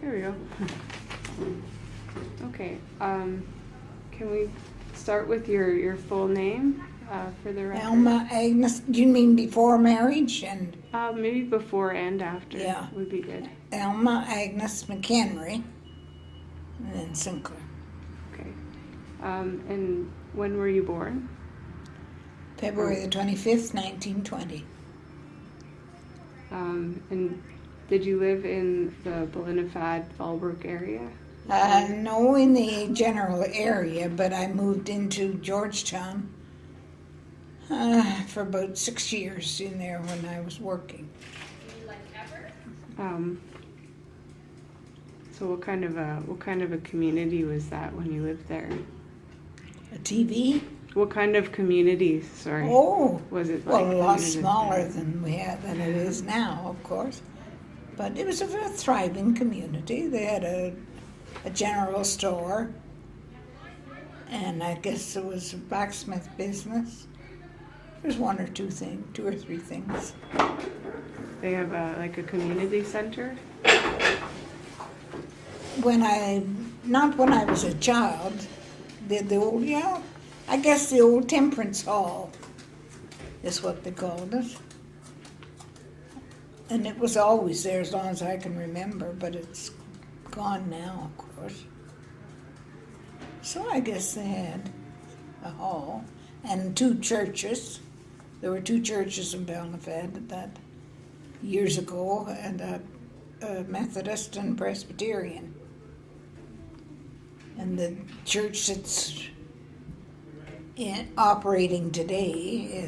There we go. Okay. Can we start with your full name for the record? Alma Agnus. Do you mean before marriage? And Maybe before and after. Yeah. Would be good. Alma Agnus McEnery, and then Sinclair. Okay. And when were you born? February the 25th, 1920. And did you live in the Belinafad, Fallbrook area? No, in the general area, but I moved into Georgetown for about 6 years in there when I was working. So what kind of a community was that when you lived there? A TV? What kind of community? Sorry. Oh, Was it well, like a lot community? smaller than it is now, of course. But it was a very thriving community. They had a general store, and I guess there was a blacksmith business. There's two or three things. They have like a community center. Not when I was a child, the old, I guess the old Temperance Hall is what they called it. And it was always there as long as I can remember, but it's gone now, of course. So I guess they had a hall and two churches. There were two churches in Belinafad that years ago, and a Methodist and Presbyterian. And the church that's operating today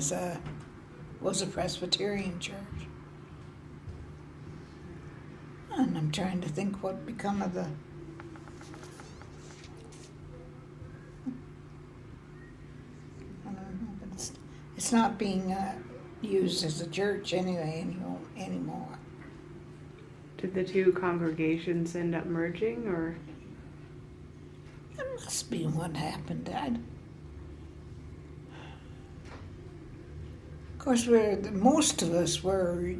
was a Presbyterian church. And I'm trying to think what become of the. I don't know, but it's not being used as a church anyway anymore. Did the two congregations end up merging, or? That must be what happened, Dad. Of course, most of us were.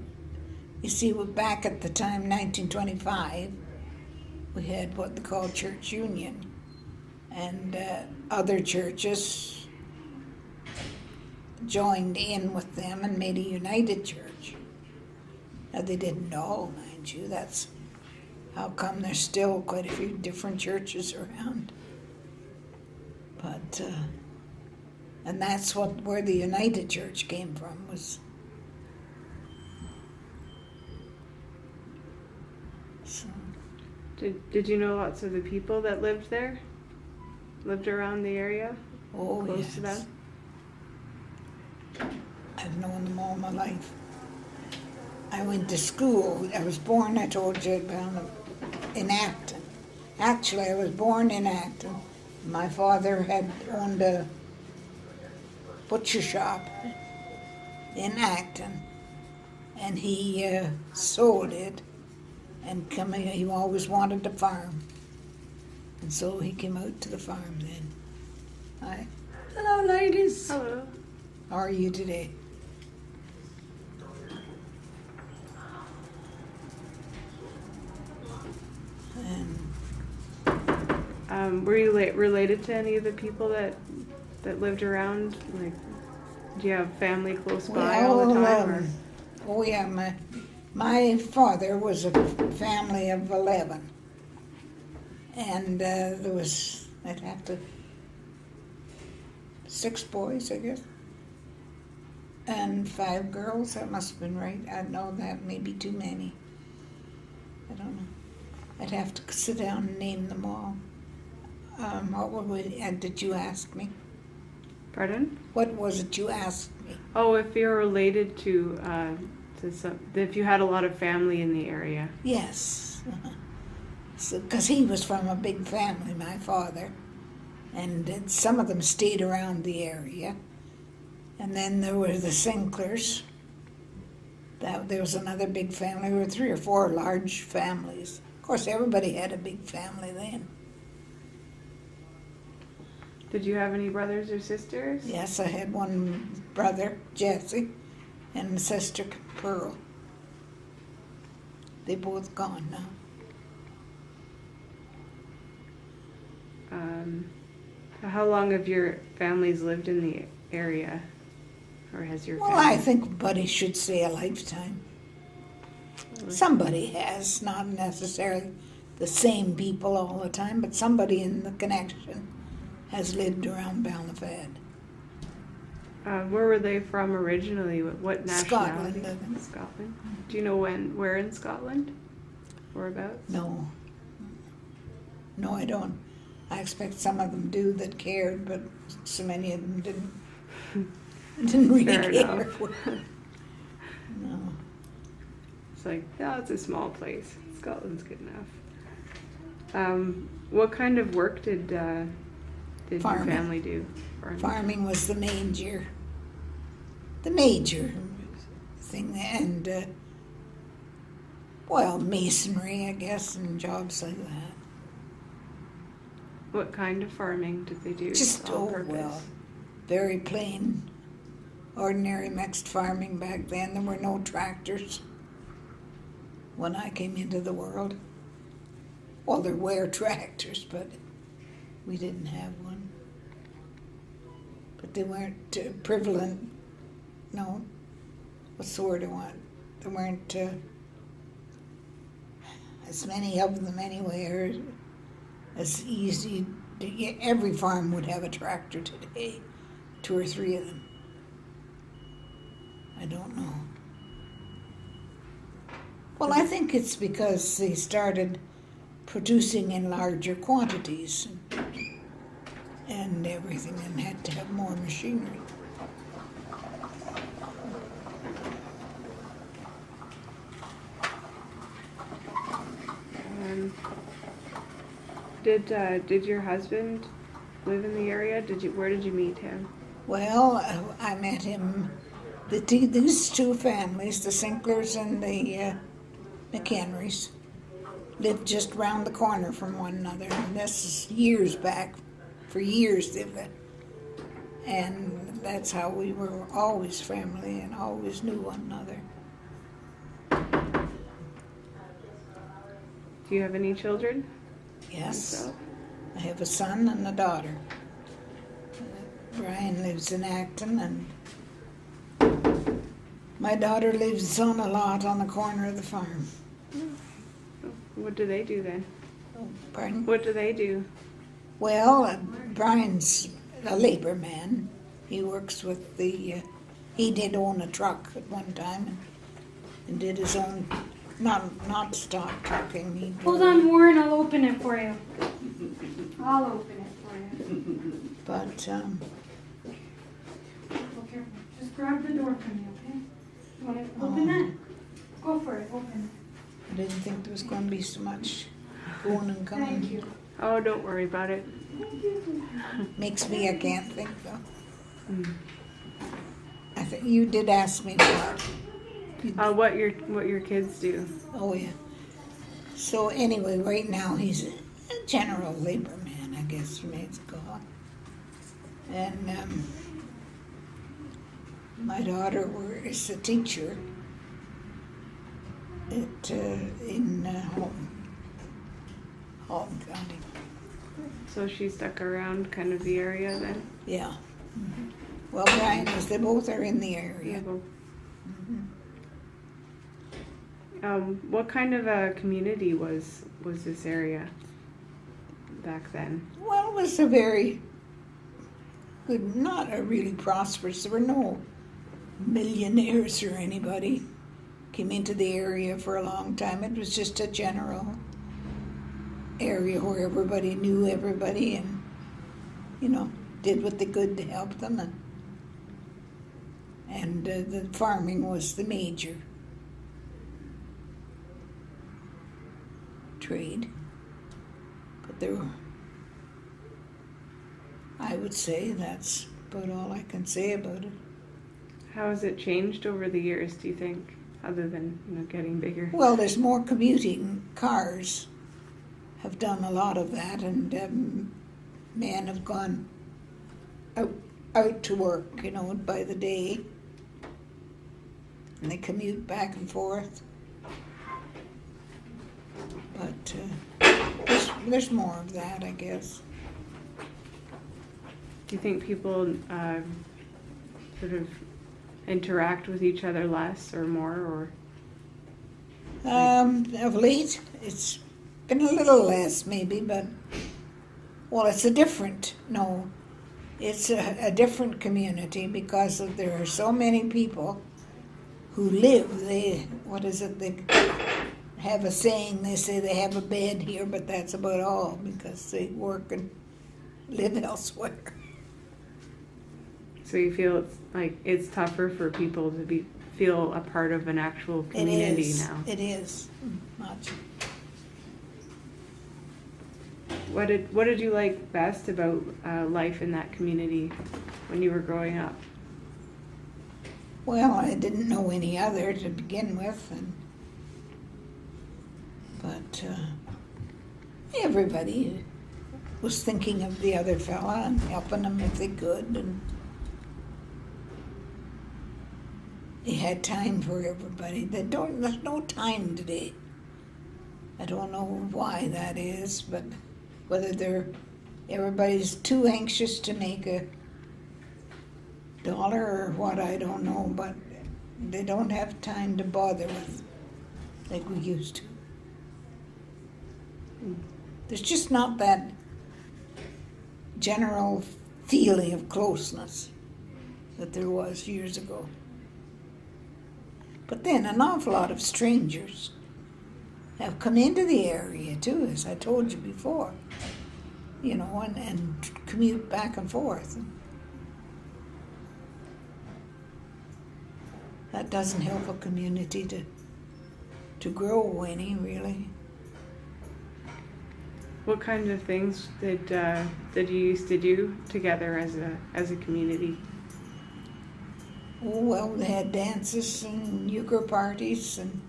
You see, back at the time, 1925, we had what they call church union, and other churches joined in with them and made a united church. Now, they didn't all, mind you. That's how come there's still quite a few different churches around. But, and that's where the united church came from, was. So. Did you know lots of the people that lived there? Lived around the area? Oh, Close yes. to them? I've known them all my life. I went to school. I was born, I told you, in Acton. Actually, I was born in Acton. My father had owned a butcher shop in Acton, and he sold it. And he always wanted to farm. And so he came out to the farm then. Hi. Hello, ladies. Hello. How are you today? And Were you related to any of the people that lived around? Like, do you have family close by all the time? Oh yeah, my father was a family of 11, and there was, I'd have to, 6 boys, I guess, and 5 girls. That must have been right. I know that may be too many. I don't know. I'd have to sit down and name them all. Did you ask me? Pardon? What was it you asked me? Oh, if you're related to some, if you had a lot of family in the area. Yes. Because he was from a big family, my father. And some of them stayed around the area. And then there were the Sinclairs. There was another big family. There were 3 or 4 large families. Of course, everybody had a big family then. Did you have any brothers or sisters? Yes, I had one brother, Jesse, and a sister, Pearl. They both gone now. How long have your families lived in the area? Or has your Well, family? I think Buddy should say a lifetime. Somebody has, not necessarily the same people all the time, but somebody in the connection has lived around Balnafad. Where were they from originally? What nationality? Scotland. Scotland. Do you know where in Scotland? Whereabouts? No. No, I don't. I expect some of them do that cared, but so many of them didn't really Fair care. enough. No. It's like, yeah, it's a small place. Scotland's good enough. What kind of work did your Farming. family do? Farming was the major thing, and well, masonry, I guess, and jobs like that. What kind of farming did they do? Just very plain, ordinary mixed farming back then. There were no tractors when I came into the world. Well, there were tractors, but we didn't have one. But they weren't prevalent. No, what's the word I want? There weren't as many of them anyway, or as easy to get. Every farm would have a tractor today, 2 or 3 of them. I don't know. Well, I think it's because they started producing in larger quantities and everything, and had to have more machinery. Did your husband live in the area? Where did you meet him? Well, I met him. These 2 families, the Sinclairs and the McEnerys, lived just round the corner from one another. And this is years back. For years they've lived. And that's how we were always family and always knew one another. Do you have any children? Yes. Yourself? I have a son and a daughter. Brian lives in Acton, and my daughter lives on a lot on the corner of the farm. What do they do then? Pardon? What do they do? Well, Brian's a labor man. He works with the, he did own a truck at one time and did his own, not stock trucking. He Hold on, Warren, I'll open it for you. I'll open it for you. But, Okay, just grab the door from me, okay? You want to open that? Go for it, open I didn't think there was going to be so much going and it. coming. Thank you. Oh, don't worry about it. Makes me, I can't think though. Mm. I think you did ask me What your kids do? Oh yeah. So anyway, right now he's a general labor man, I guess, from Mexico. And my daughter is a teacher in Halton County. So she stuck around kind of the area then? Yeah. Mm-hmm. Well, Brian is. They both are in the area. What kind of a community was this area back then? Well, it was a very good, not a really prosperous. There were no millionaires or anybody came into the area for a long time. It was just a general area where everybody knew everybody and, did what they could to help them. And the farming was the major trade. But I would say that's about all I can say about it. How has it changed over the years, do you think, other than getting bigger? Well, there's more commuting. Cars have done a lot of that, and men have gone out to work, by the day, and they commute back and forth. But there's more of that, I guess. Do you think people sort of interact with each other less or more, or? Of late, it's been a little less maybe, but, well, it's a different community because there are so many people who live. They have a saying, they say they have a bed here, but that's about all because they work and live elsewhere. So you feel it's tougher for people to feel a part of an actual community now? It is, much. What did you like best about life in that community when you were growing up? Well, I didn't know any other to begin with, but everybody was thinking of the other fella and helping them if they could, and they had time for everybody. There's no time today. I don't know why that is, but whether everybody's too anxious to make a dollar or what, I don't know, but they don't have time to bother with like we used to. There's just not that general feeling of closeness that there was years ago. But then an awful lot of strangers have come into the area too, as I told you before, and commute back and forth. That doesn't help a community to grow any, really. What kinds of things did you used to do together as a community? Oh, well, they had dances and euchre parties and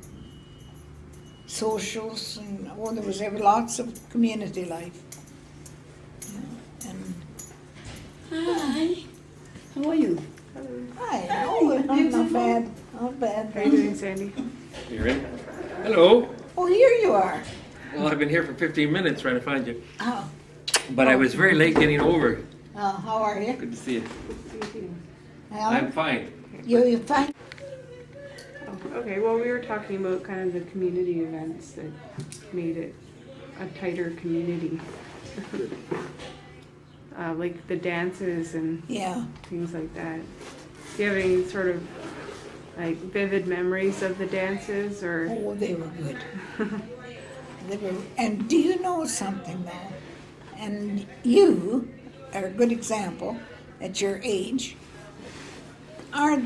socials, and there was lots of community life. Yeah, and hi, how are you? hi, I'm not bad, not bad. How are you doing, Sandy? You're in? Hello. Oh, here you are. Well, I've been here for 15 minutes trying to find you. Oh, But I was very late getting over. how are you? Good to see you. Alan? I'm fine. You fine? Oh, okay, well, we were talking about kind of the community events that made it a tighter community. Like the dances and Yeah. things like that. Do you have any sort of like vivid memories of the dances, or? Oh, they were good. And do you know something though? And you are a good example at your age.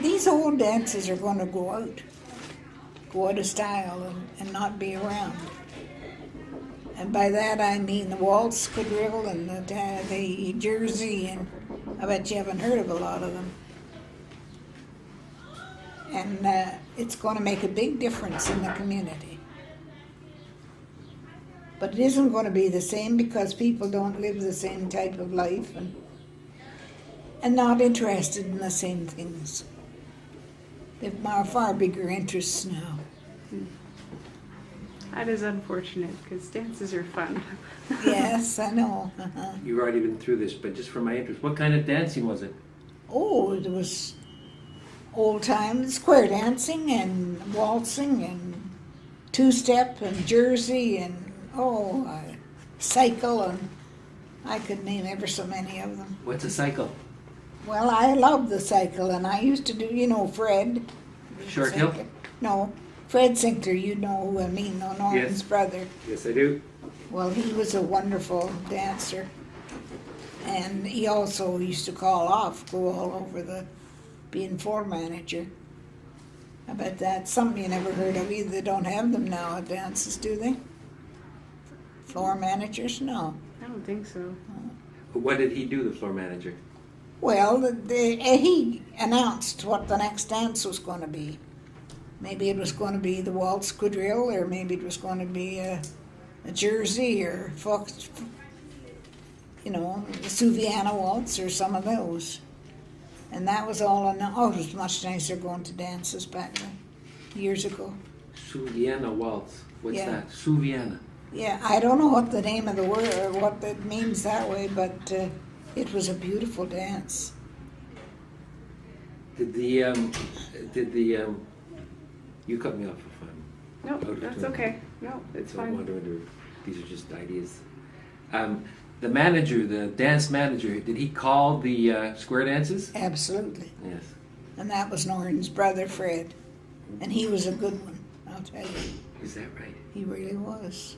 These old dances are going to go out of style and not be around. And by that I mean the waltz, quadrille, and the jersey, and I bet you haven't heard of a lot of them. And it's going to make a big difference in the community. But it isn't going to be the same because people don't live the same type of life and not interested in the same things. They have far bigger interests now. That is unfortunate because dances are fun. Yes, I know. You've already been through this, but just for my interest, what kind of dancing was it? Oh, it was old time square dancing and waltzing and two-step and jersey and cycle, and I could name ever so many of them. What's a cycle? Well, I love the cycle, and I used to do, Fred. Short hill? No, Fred Sinclair, you know who I mean, though, Norman's Yes. brother. Yes, I do. Well, he was a wonderful dancer, and he also used to go all over being floor manager. I bet that's something you never heard of either. They don't have them now at dances, do they? Floor managers? No. I don't think so. What did he do, the floor manager? Well, he announced what the next dance was going to be. Maybe it was going to be the waltz quadrille, or maybe it was going to be a jersey, or fox, the Suviana waltz, or some of those. And that was all it was much nicer going to dances back then, years ago. Suviana waltz. What's Yeah. that? Suviana. Yeah, I don't know what the name of the word or what it means that way, but It was a beautiful dance. Did the you cut me off for fun. No, that's okay. No, it's Don't fine. wonder whether these are just ideas. The manager, the dance manager, did he call the square dances? Absolutely. Yes. And that was Norton's brother, Fred. And he was a good one, I'll tell you. Is that right? He really was.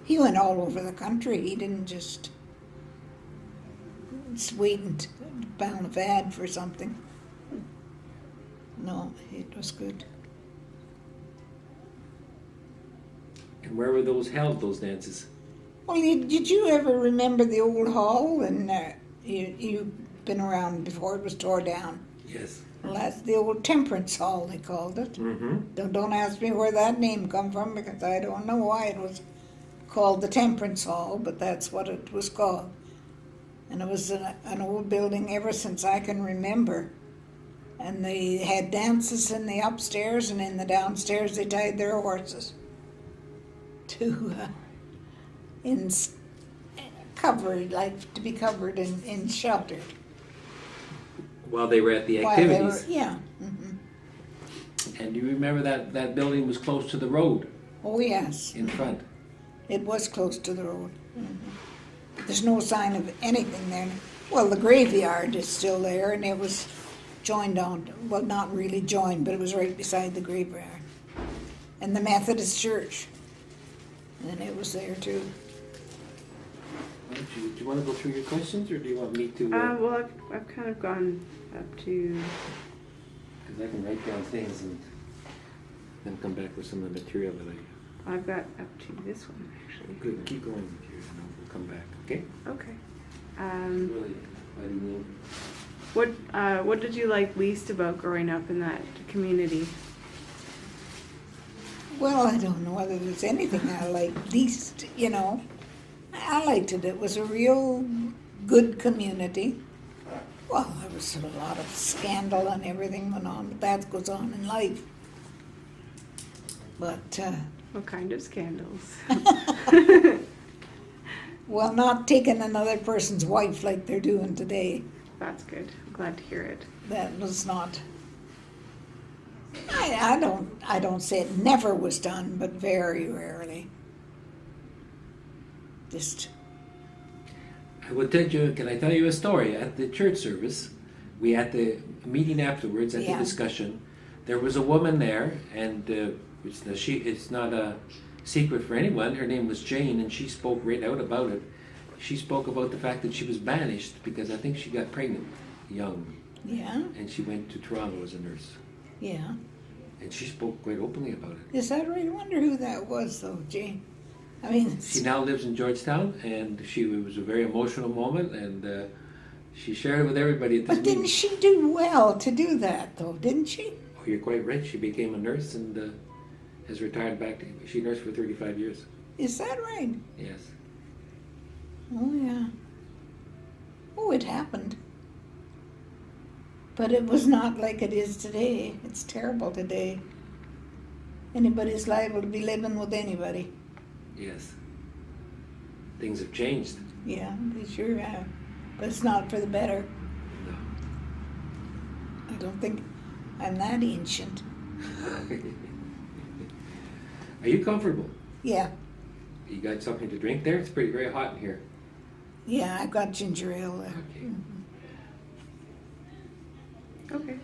He went all over the country. He didn't just wait and bound a ad for something. No, it was good. And where were those held, those dances? Well, did you ever remember the old hall? And you've been around before it was tore down. Yes. Well, that's the old Temperance Hall, they called it. Mm-hmm. Don't ask me where that name come from, because I don't know why it was called the Temperance Hall, but that's what it was called. And it was an old building ever since I can remember. And they had dances in the upstairs, and in the downstairs they tied their horses to covered, like to be covered and sheltered. While they were at the While they activities. were, yeah. Mm-hmm. And do you remember that building was close to the road Oh, yes. in front? It was close to the road. Mm-hmm. There's no sign of anything there. Well, the graveyard is still there, and it was joined on, well, not really joined, but it was right beside the graveyard. And the Church, and it was there too. Do you want to go through your questions, or do you want me to? Well, I've kind of gone up to. Because I can write down things and then come back with some of the material that I. I've got up to this one actually. Good, keep going with yours, and we'll come back. Okay. Okay. Really, why do you need? What did you like least about growing up in that community? Well, I don't know whether there's anything I liked least, you know. I liked it. It was a real good community. Well, there was a lot of scandal and everything went on, but that goes on in life. But, What kind of scandals? well, not taking another person's wife like they're doing today. That's good. I'm glad to hear it. That was not. I don't say it never was done, but very rarely. Just. I will tell you. Can I tell you a story? At the church service, we had the meeting afterwards. At Yeah. the discussion, there was a woman there, and it's not a secret for anyone. Her name was Jane, and she spoke right out about it. She spoke about the fact that she was banished because I think she got pregnant young, Yeah, and she went to Toronto as a nurse. yeah. And she spoke quite openly about it. Is that right? I wonder who that was, though, Jane. I mean, She now lives in Georgetown, and it was a very emotional moment, and she shared it with everybody at this but didn't meeting. she do well to do that, though? Didn't she? Oh, you're quite right. She became a nurse and has retired back. She nursed for 35 years. Is that right? Yes. Oh, yeah. Oh, it happened. But it was not like it is today. It's terrible today. Anybody's liable to be living with anybody. Yes. Things have changed. Yeah, they sure have. But it's not for the better. No. I don't think I'm that ancient. Are you comfortable? Yeah, You got something to drink there? It's pretty very hot in here. yeah, I've got ginger ale there. Okay. Okay.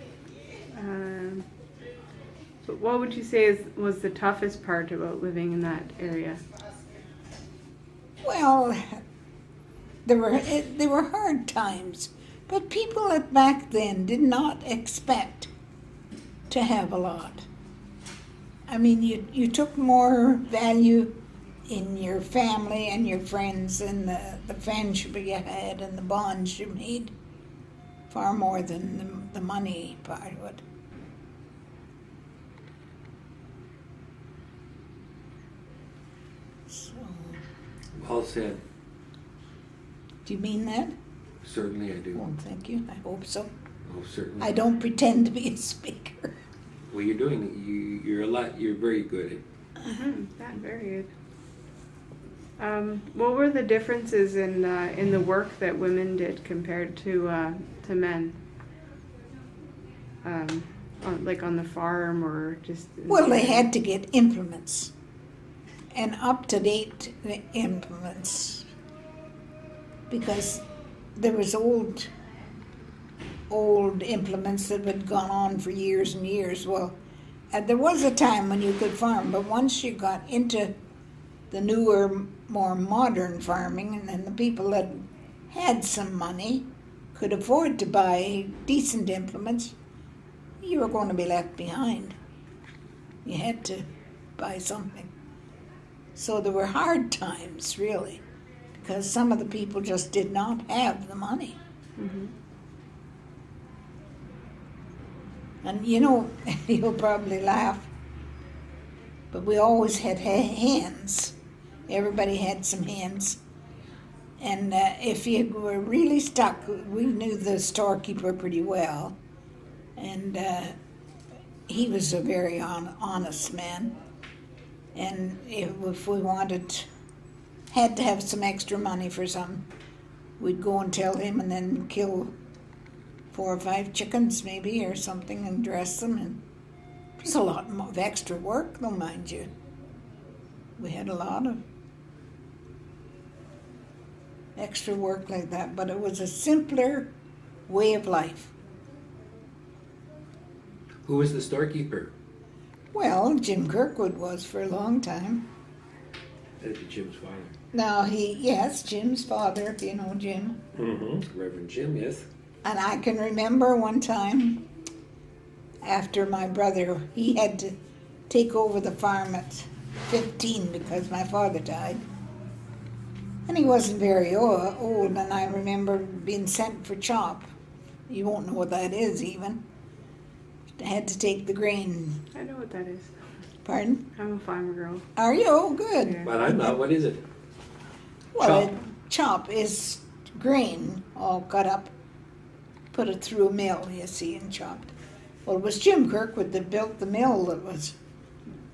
So what would you say was the toughest part about living in that area? Well, there were hard times, but people back then did not expect to have a lot. I mean, you took more value in your family and your friends and the friendship you had and the bonds you made, far more than the money part of it. So, Well said. do you mean that? Certainly I do. Well, thank you. I hope so. Oh, certainly. I don't pretend to be a speaker. Well, you're doing. You're a lot. You're very good. That very good. What were the differences in the work that women did compared to men? Like on the farm or just. Well, they had to get implements, and up-to-date implements, because there was old implements that had gone on for years and years. Well, there was a time when you could farm, but once you got into the newer, more modern farming, and then the people that had some money could afford to buy decent implements, you were going to be left behind. You had to buy something. So there were hard times, really, because some of the people just did not have the money. Mm-hmm. And you know, you'll probably laugh, but we always had hands. Everybody had some hands. And if you were really stuck, we knew the storekeeper pretty well. And he was a very honest man. And if we had to have some extra money for something, we'd go and tell him and then kill 4 or 5 chickens maybe or something and dress them. And it was a lot of extra work, though, mind you. We had a lot of extra work like that, but it was a simpler way of life. Who was the storekeeper? Well, Jim Kirkwood was for a long time. That'd be Jim's father. Now yes, Jim's father, if you know Jim. Mm-hmm. Reverend Jim, yes. And I can remember one time after my brother, he had to take over the farm at 15 because my father died. And he wasn't very old, and I remember being sent for chop. You won't know what that is even. I had to take the grain. I know what that is. Pardon? I'm a farmer girl. Are you? Oh, good. Yeah. Well, I'm not. What is it? Well, Chop. chop is grain all cut up, put it through a mill, you see, and chopped. Well, it was Jim Kirkwood that built the mill that was.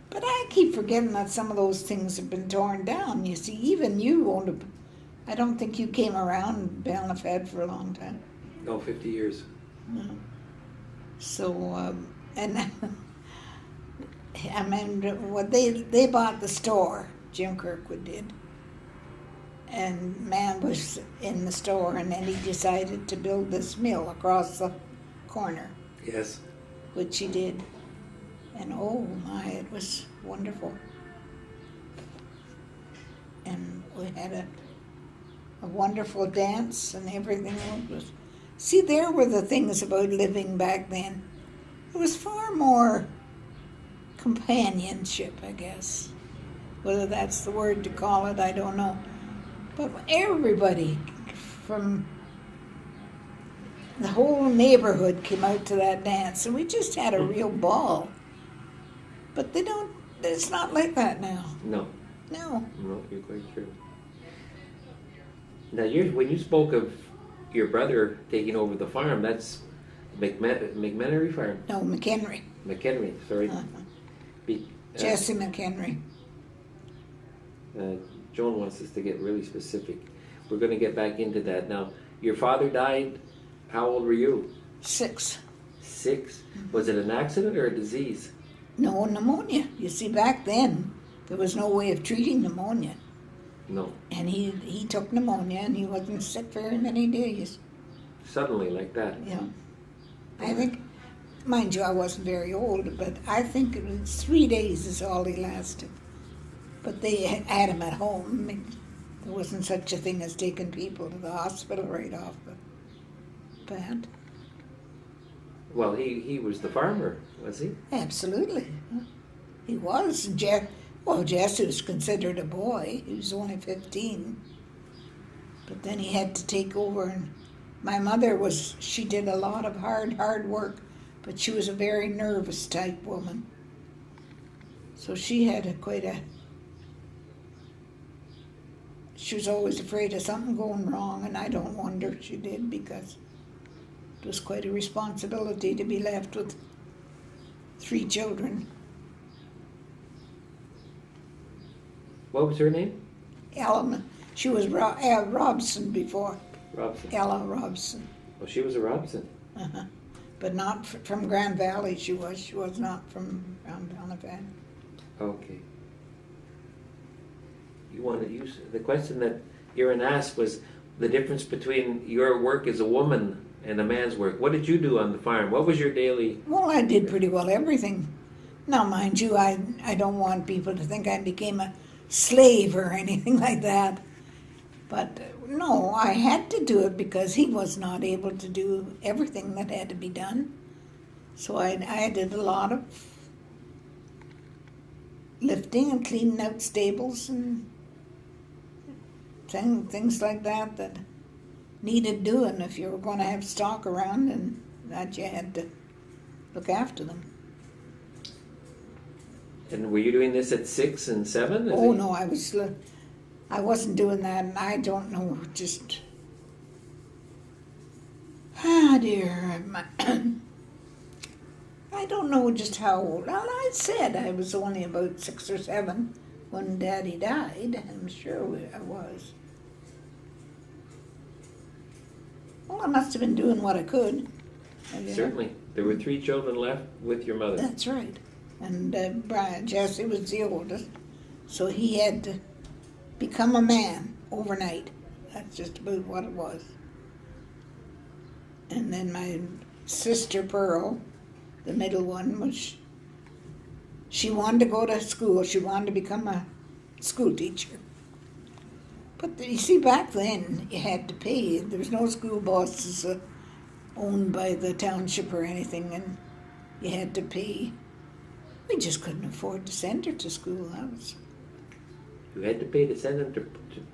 But I keep forgetting that some of those things have been torn down. You see, even you won't have. I don't think you came around Balnafed for a long time. No, 50 years. No. So, and I mean, what they bought the store, Jim Kirkwood did. And man was in the store, and then he decided to build this mill across the corner, Yes. which he did. And oh my, it was wonderful. And we had a wonderful dance and everything. Was, see, there were the things about living back then. It was far more companionship, I guess. Whether that's the word to call it, I don't know. But everybody from the whole neighborhood came out to that dance, and we just had a real ball. But it's not like that now. No. No. No, you're quite true. Now, when you spoke of your brother taking over the farm, that's McEnery farm? No, McEnery. McEnery, sorry. Jesse McEnery. Joan wants us to get really specific. We're going to get back into that. Now, your father died, how old were you? 6. 6? Was it an accident or a disease? No, pneumonia. You see, back then, there was no way of treating pneumonia. No. And he took pneumonia, and he wasn't sick very many days. Suddenly, like that? Yeah. I think, mind you, I wasn't very old, but I think it was 3 days is all he lasted. But they had him at home. There wasn't such a thing as taking people to the hospital right off the bat. Well, he was the farmer, was he? Absolutely. He was. Jesse was considered a boy. He was only 15. But then he had to take over. And my mother she did a lot of hard work, but she was a very nervous type woman. So she had she was always afraid of something going wrong, and I don't wonder she did, because it was quite a responsibility to be left with 3 children. What was her name? Alma. She was Robson before. Robson. Ella Robson. Well, she was a Robson. Uh-huh. But not from Grand Valley. She was not from Grand Valley. Okay. You want to use the question that Erin asked was the difference between your work as a woman and a man's work. What did you do on the farm? What was your daily? Well, I did pretty well everything. Now, mind you, I don't want people to think I became a slave or anything like that. But no, I had to do it because he was not able to do everything that had to be done. So I did a lot of lifting and cleaning out stables and things like that needed doing if you were going to have stock around, and that you had to look after them. And were you doing this at 6 and 7? Oh no, I wasn't doing that, and I don't know, just dear, I don't know just how old. Well, I said I was only about 6 or 7 when Daddy died. I'm sure I was. Well, I must have been doing what I could. Certainly. There were 3 children left with your mother. That's right. And Jesse was the oldest, so he had to become a man overnight. That's just about what it was. And then my sister Pearl, the middle one, she wanted to go to school. She wanted to become a school teacher. But you see, back then you had to pay. There was no school buses owned by the township or anything, and you had to pay. We just couldn't afford to send her to school. You had to pay to send them to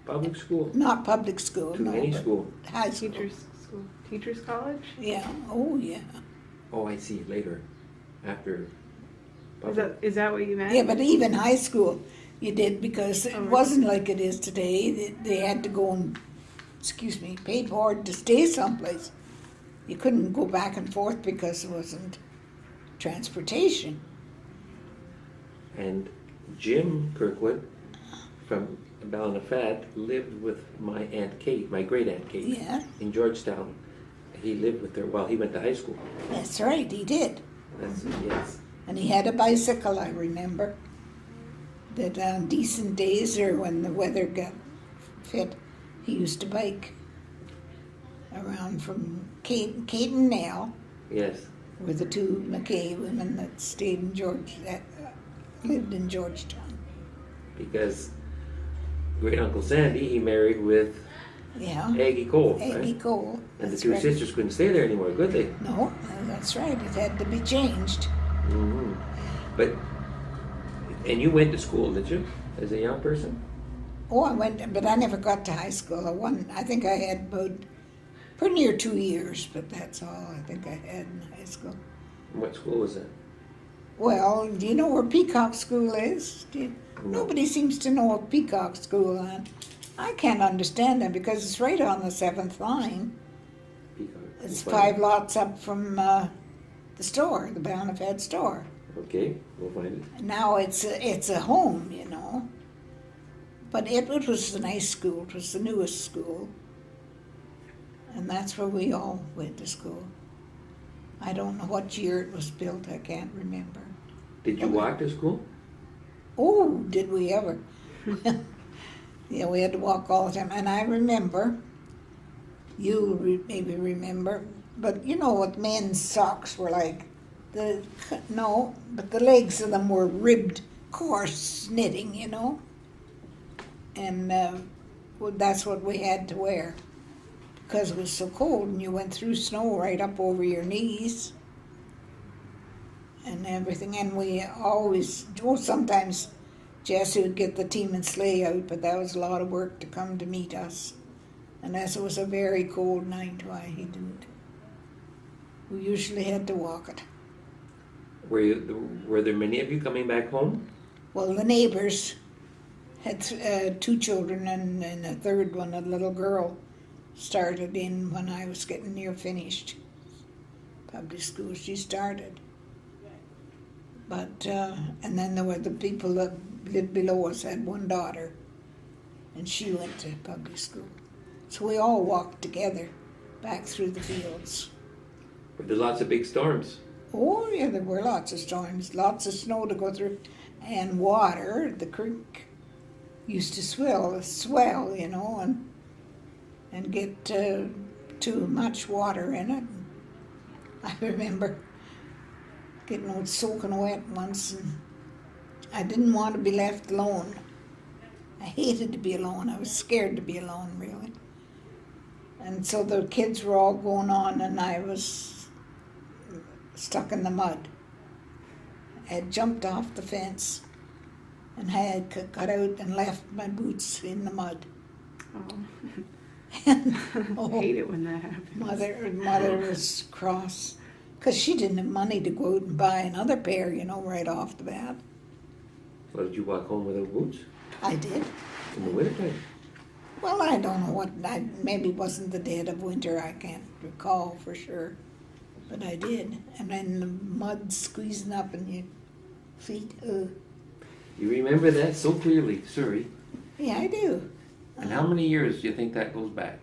public school? Not public school, To no. any school? High school. Teachers school. Teachers college? Yeah, oh yeah. Oh, I see. Later. After Is that what you meant? Yeah, but even high school you did, because it right. wasn't like it is today. They had to go and, pay for it to stay someplace. You couldn't go back and forth because there wasn't transportation. And Jim Kirkwood from Ballinafat lived with my Aunt Kate, my great Aunt Kate, Yeah. in Georgetown. He lived with her while he went to high school. That's right, he did. Yes. And he had a bicycle, I remember. That on decent days or when the weather got fit, he used to bike around from Kate and Nell, Yes. were the 2 McKay women that stayed in lived in Georgetown. Because great Uncle Sandy, he married with Yeah. Aggie Cole. Aggie Right? Cole. And the That's 2 right. sisters couldn't stay there anymore, could they? No, that's right. It had to be changed. Hmm. And you went to school, did you, as a young person? Oh, I went, but I never got to high school. I think I had about pretty near 2 years, but that's all I think I had in high school. And what school was that? Well, do you know where Peacock School is? No. Nobody seems to know of Peacock School, and I can't understand that because it's right on the 7th line. Peacock. It's We'll find 5 lots up from the store, the Ballinafat store. it. Okay, we'll find it. Now it's a home, you know. But it was a nice school. It was the newest school. And that's where we all went to school. I don't know what year it was built. I can't remember. Did you walk to school? Oh, did we ever? Yeah, we had to walk all the time. And I remember, maybe remember, but you know what men's socks were like? No, but the legs of them were ribbed, coarse knitting, you know? And that's what we had to wear. Because it was so cold and you went through snow right up over your knees and everything. And we always, sometimes Jesse would get the team and sleigh out, but that was a lot of work to come to meet us. And as it was a very cold night, why he didn't. We usually had to walk it. Were there many of you coming back home? Well, the neighbors had 2 children and a third one, a little girl, started in when I was getting near finished. Public school, she started. But, and then there were the people that lived below us had 1 daughter. and she went to public school. So we all walked together back through the fields. Were there lots of big storms? Oh, yeah, there were lots of storms, lots of snow to go through, and water. The creek used to swell, you know, and get too much water in it. I remember getting all soaking wet once, and I didn't want to be left alone. I hated to be alone. I was scared to be alone, really. And so the kids were all going on, and I was stuck in the mud. I had jumped off the fence, and I had got out and left my boots in the mud. Oh. And, I hate it when that happens. Mother was cross, because she didn't have money to go out and buy another pair, you know, right off the bat. Well, did you walk home without boots? I did. In the wintertime? Well, I don't know maybe it wasn't the dead of winter, I can't recall for sure. But I did. And then the mud squeezing up in your feet. You remember that so clearly, Surrey. Yeah, I do. And how many years do you think that goes back?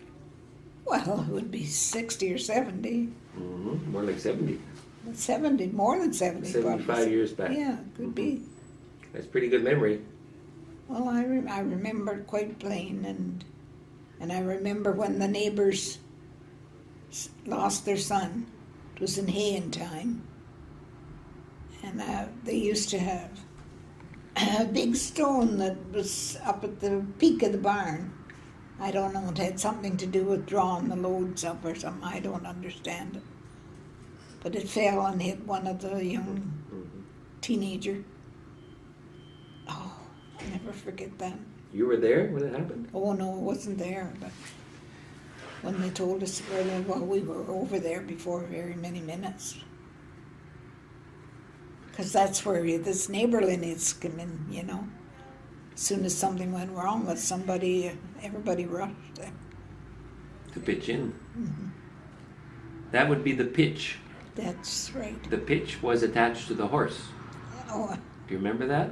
Well, it would be 60 or 70. Mm-hmm. More like 70. 70, more than 70. 75 probably. years back. Yeah, could be. That's pretty good memory. Well, I remember it quite plain, and I remember when the neighbors lost their son. It was in haying time, and they used to have a big stone that was up at the peak of the barn. I don't know, it had something to do with drawing the loads up or something. I don't understand it. But it fell and hit one of the young teenager. Oh, I'll never forget that. You were there when it happened? Oh, no, I wasn't there, but when they told us, well, we were over there before very many minutes. Because that's where this neighborliness come in, you know. As soon as something went wrong with somebody, everybody rushed there. To pitch in. Mm-hmm. That would be the pitch. That's right. The pitch was attached to the horse. Oh, Do you remember that?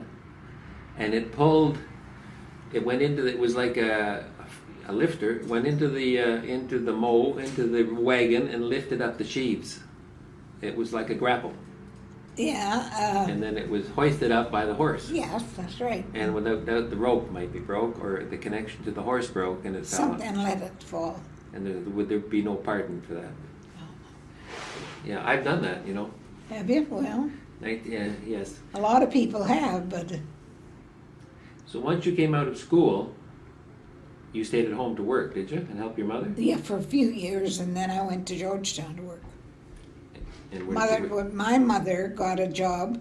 And it pulled, it went into, it was like a lifter, it went into the mow, into the wagon, and lifted up the sheaves. It was like a grapple. yeah. And then it was hoisted up by the horse. Yes, that's right. And without doubt, the rope might be broke, or the connection to the horse broke, and it fell. Something let it fall. And there be no pardon for that. Yeah, I've done that, you know. Have you? Well, Yes. a lot of people have, but So once you came out of school, you stayed at home to work, did you, and help your mother? yeah, for a few years, and then I went to Georgetown to work. And where did you- My mother got a job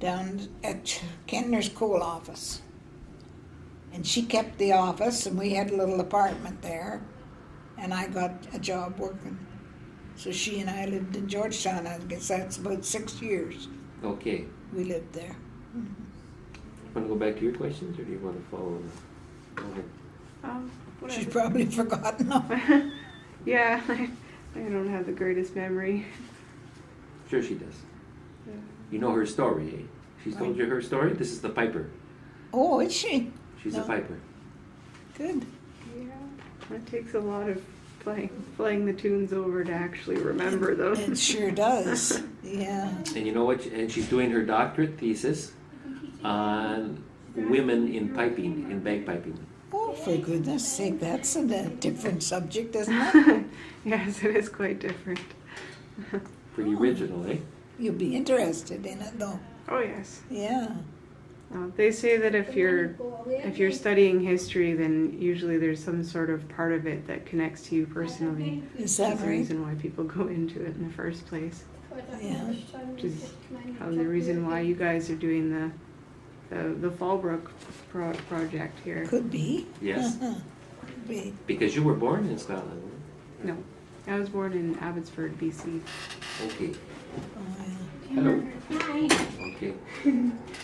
down at Kentner's coal office. And she kept the office, and we had a little apartment there, and I got a job working. So she and I lived in Georgetown. I guess that's about 6 years Okay. we lived there. Want to go back to your questions, or do you want to follow? Go ahead. Whatever. She's probably forgotten them. Yeah, I don't have the greatest memory. Sure she does. Yeah. You know her story, eh? She's told you her story? This is the piper. Oh, is she? She's No. a piper. Good. Yeah, it takes a lot of playing the tunes over to actually remember them. It sure does. Yeah. And you know what? And she's doing her doctorate thesis on women in piping, in bagpiping. Oh, for goodness sake, that's a different subject, isn't it? Yes, it is quite different. Pretty original, eh? You'll be interested in it, though. Oh yes. Yeah. They say that if you're studying history, then usually there's some sort of part of it that connects to you personally. Is that That's the right? reason why people go into it in the first place. Yeah. Which is probably the reason why you guys are doing the Fallbrook project here. Could be. Yes. Could be. Because you were born in Scotland. No, I was born in Abbotsford, BC. Okay. Oh, yeah. Hello. Hi. Okay.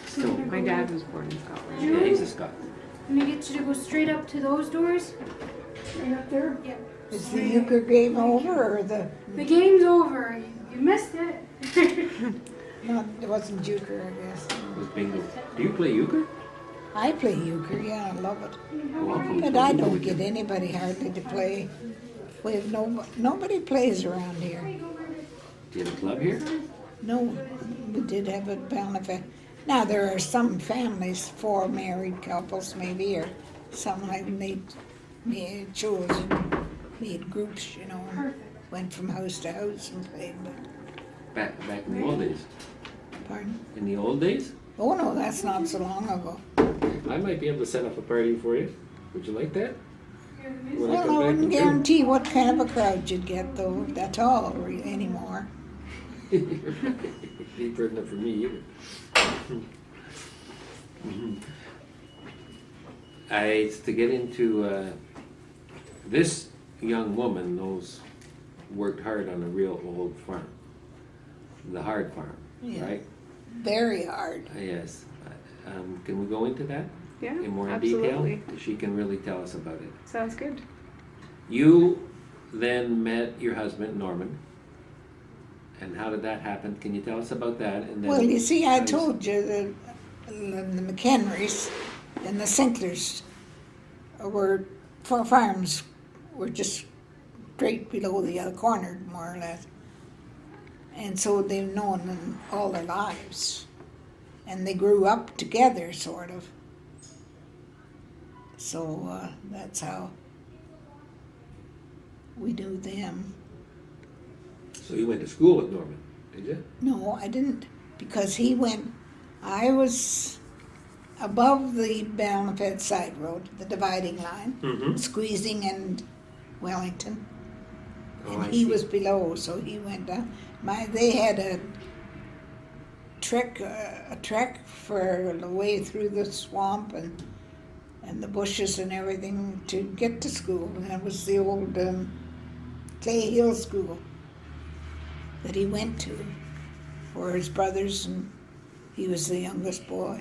So, My dad was born in Scotland. yeah, he's a Scot. I'm gonna get you to go straight up to those doors. Right up there? Yep. Is the euchre game over, or the? The game's over. You missed it. Not, it wasn't euchre, I guess. It was bingo. Do you play euchre? I play euchre, yeah, I love it. Welcome But to I the don't weekend. get anybody hardly to play. We have nobody plays around here. Do you have a club here? No, we did have a benefit. Now there are some families, 4 married couples maybe, or some like made chose and made groups, you know, and went from house to house and played. But Back in the old days. pardon? In the old days? Oh no, that's not so long ago. I might be able to set up a party for you. Would you like that? When Well, come I back wouldn't in guarantee what kind of a crowd you'd get though. At all anymore. Ain't good enough for me either. To get into this young woman worked hard on a real old farm, the hard farm, Yeah. right? Very hard. Yes. Can we go into that Yeah, in more absolutely. detail? She can really tell us about it. Sounds good. You then met your husband, Norman. And how did that happen? Can you tell us about that? And then Well, you see, I how told you that the McEnerys and the Sinklers were, for farms, were just straight below the other corner, more or less. And so they've known them all their lives. And they grew up together, sort of. So that's how we knew them. So you went to school with Norman, did you? No, I didn't, because I was above the Ballinafed side road, the dividing line, Mm-hmm. squeezing and Wellington, Oh, and I he see. was below, so he went down. They had a trek for the way through the swamp and the bushes and everything to get to school, and that was the old Clay Hill School that he went to for his brothers, and he was the youngest boy.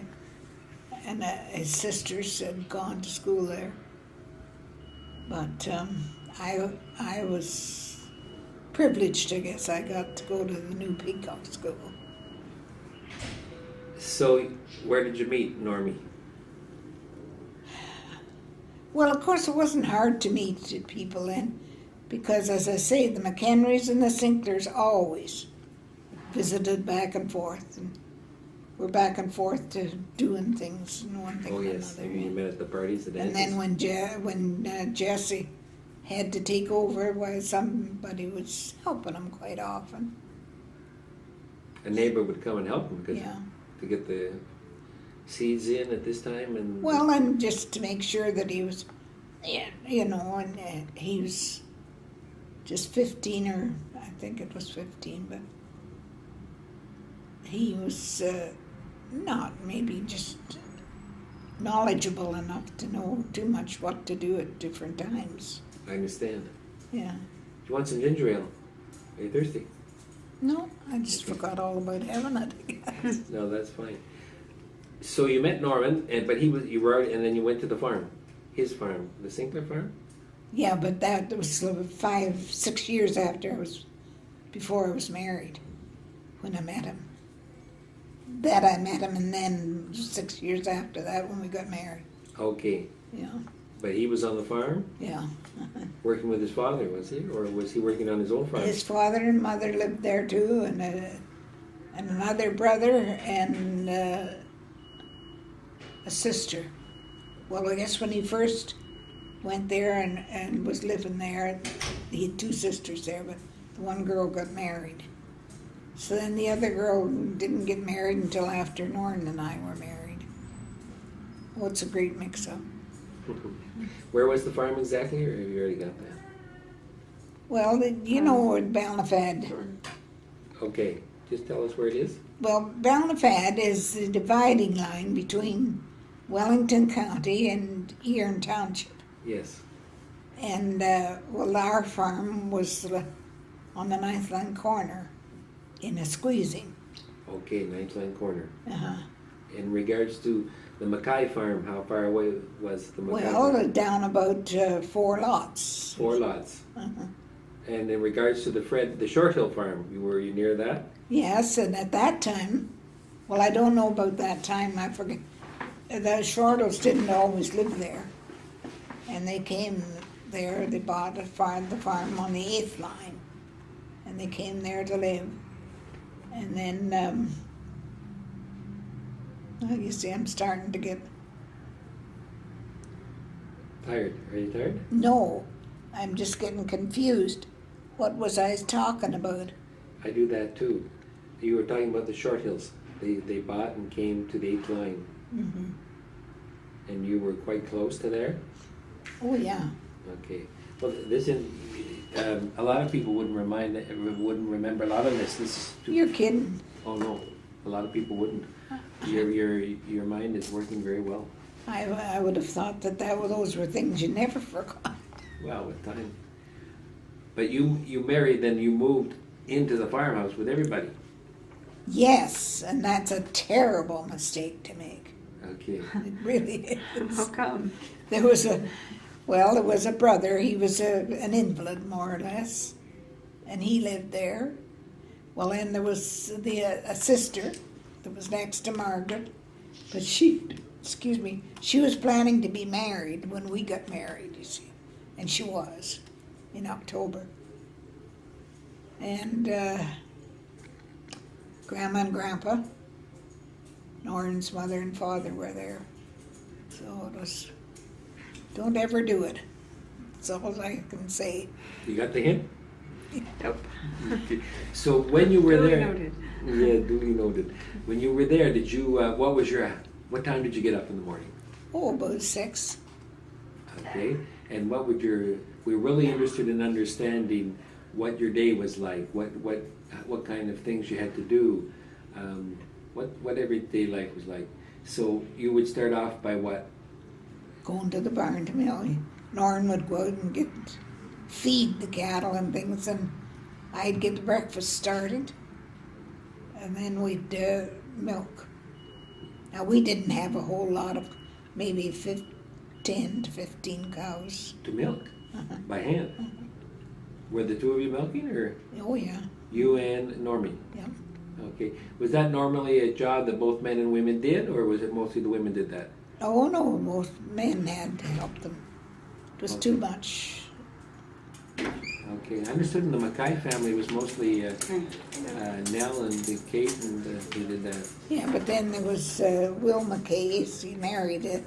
And his sisters had gone to school there. But I was privileged, I guess. I got to go to the new Peacock School. So where did you meet Normie? Well, of course, it wasn't hard to meet people then, because, as I say, the McEnerys and the Sinklers always visited back and forth, and were back and forth to doing things and one thing Oh and yes, another. you met at the parties, the And dances. then when Jesse had to take over, well, somebody was helping him quite often. A neighbor would come and help him Yeah. to get the seeds in at this time, and Well, and just to make sure that he was, yeah, you know, and he was just 15, or I think it was 15, but he was not maybe just knowledgeable enough to know too much what to do at different times. I understand. Yeah. Do you want some ginger ale? Are you thirsty? No, I just forgot all about having it. No, that's fine. So you met Norman, but you were, and then you went to the farm, his farm, the Sinclair farm. Yeah, but that was 5-6 years before I was married, when I met him. That I met him, and then 6 years after that when we got married. Okay, Yeah, but he was on the farm yeah. working with his father, was he, or was he working on his own farm? His father and mother lived there too, and another brother and a sister. Well, I guess when he first went there and was living there, he had 2 sisters there, but the one girl got married. So then the other girl didn't get married until after Norton and I were married. Oh, it's a great mix-up. Where was the farm exactly, or have you already got that? Well, you know, at Ballinafed. Okay, just tell us where it is. Well, Ballinafed is the dividing line between Wellington County and Erin Township. Yes. And, well, our farm was on the Ninth Line corner in a squeezing. Okay, Ninth Line Corner. Uh-huh. In regards to the Mackay farm, how far away was the Mackay Well, farm? down about 4 lots. 4 lots. Uh-huh. And in regards to the Short Hill farm, were you near that? Yes, and at that time, well, I don't know about that time, I forget. the Shortles didn't always live there. And they came there, they bought the farm on the 8th line. And they came there to live. And then, you see, I'm starting to get... Tired. Are you tired? No, I'm just getting confused. What was I talking about? I do that too. You were talking about the Short Hills. They bought and came to the 8th line. Mm-hmm. And you were quite close to there? Oh, yeah. Okay. Well, this is, a lot of people wouldn't remember a lot of this. This is You're kidding. Oh no, a lot of people wouldn't. Your mind is working very well. I would have thought that those were things you never forgot. Well, with time. But you married, then you moved into the farmhouse with everybody. Yes, and that's a terrible mistake to make. Okay. It really is. How come? There was a brother. He was an invalid, more or less, and he lived there. Well, then there was a sister that was next to Margaret, but she was planning to be married when we got married, you see, and she was in October. And Grandma and Grandpa, Norrin's mother and father were there. So it was, don't ever do it. That's all I can say. You got the hint? Nope. Okay. So when you were Duly there, noted. Yeah, duly noted. When you were there, did you? What time did you get up in the morning? Oh, about 6. Okay, and what would we're really interested in understanding what your day was like, what kind of things you had to do, what everyday life was like. So you would start off by what? Going to the barn to milk. Norrin would go out and feed the cattle and things, and I'd get the breakfast started, and then we'd milk. Now, we didn't have a whole lot of, maybe 10 to 15 cows. To milk? Uh-huh. By hand? Uh-huh. Were the two of you milking, or Oh, yeah. you and Normie? Yeah. Okay. Was that normally a job that both men and women did, or was it mostly the women did that? Oh, no, most men had to help them. It was too much. Okay. I understood in the Mackay family it was mostly Nell and Kate, and they did that. Yeah, but then there was Will McKay. He married a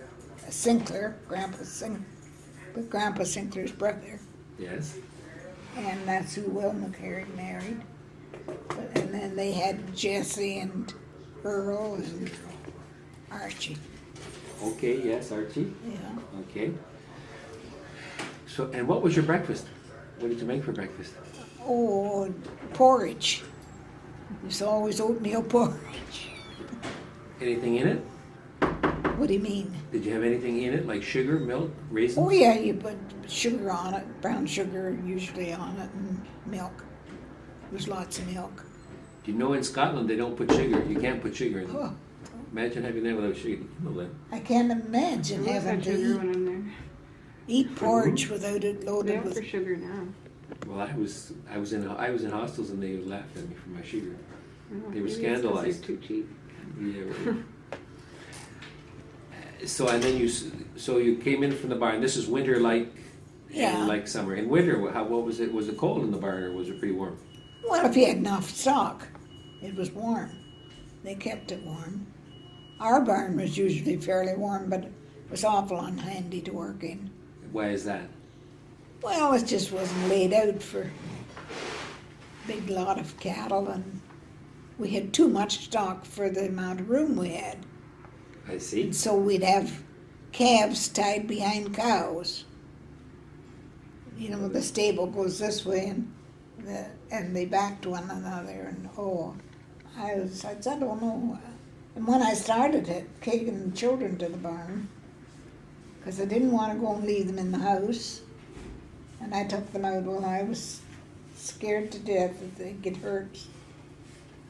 Sinclair, Grandpa Sinclair's brother. Yes. And that's who Will McCary married. And then they had Jesse and Earl and Archie. Okay, yes, Archie. Yeah. Okay. So, and what was your breakfast? What did you make for breakfast? Oh, porridge. It was always oatmeal porridge. Anything in it? What do you mean? Did you have anything in it, like sugar, milk, raisins? Oh, yeah, you put sugar on it, brown sugar usually on it, and milk. There was lots of milk. Do you know in Scotland they don't put sugar? You can't put sugar in it. Oh, Imagine having that without sugar. You know that. I can't imagine I always having had to sugar when I'm there. eat porridge without it They loaded have with... for sugar now. Well, I was in hostels and they laughed at me for my sugar. Oh, They were maybe it's 'cause scandalized. they're too cheap. Yeah. Right. So and then you came in from the barn. This is winter like Yeah. and like summer. In winter, what was it? Was it cold in the barn or was it pretty warm? Well, if you had enough stock, it was warm. They kept it warm. Our barn was usually fairly warm, but it was awful unhandy to work in. Why is that? Well, it just wasn't laid out for a big lot of cattle, and we had too much stock for the amount of room we had. I see. So we'd have calves tied behind cows. You know, the stable goes this way, and they backed one another, and I don't know. And when I started it, taking the children to the barn, because I didn't want to go and leave them in the house, and I took them out when I was scared to death that they'd get hurt.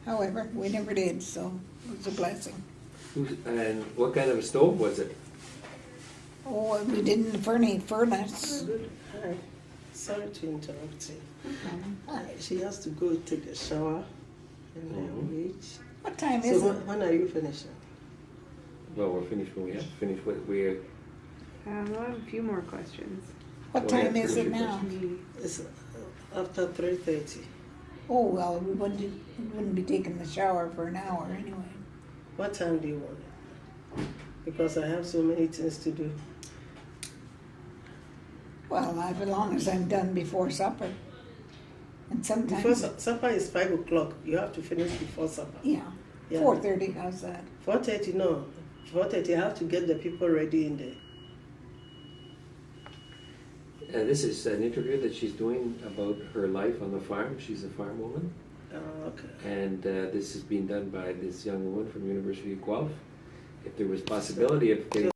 However, we never did, so it was a blessing. And what kind of a stove was it? Oh, we didn't furnace. Hi. Sorry to interrupt you. Hi. She has to go take a shower and then wait. What time So is it? when are you finishing? Well, we're finished when we have to finish. What we We'll have a few more questions. What Go ahead, time is finish it your now? Me. It's after 3:30. Oh, well, we wouldn't be taking the shower for an hour anyway. What time do you want it? Because I have so many things to do. Well, as long as I'm done before supper. And Before sometimes, supper is 5 o'clock. You have to finish before supper. yeah, Yeah. 4:30, how's that? 4:30, no. 4:30, I have to get the people ready in there. this is an interview that she's doing about her life on the farm. She's a farm woman, Okay. and this is being done by this young woman from University of Guelph. If there was possibility of getting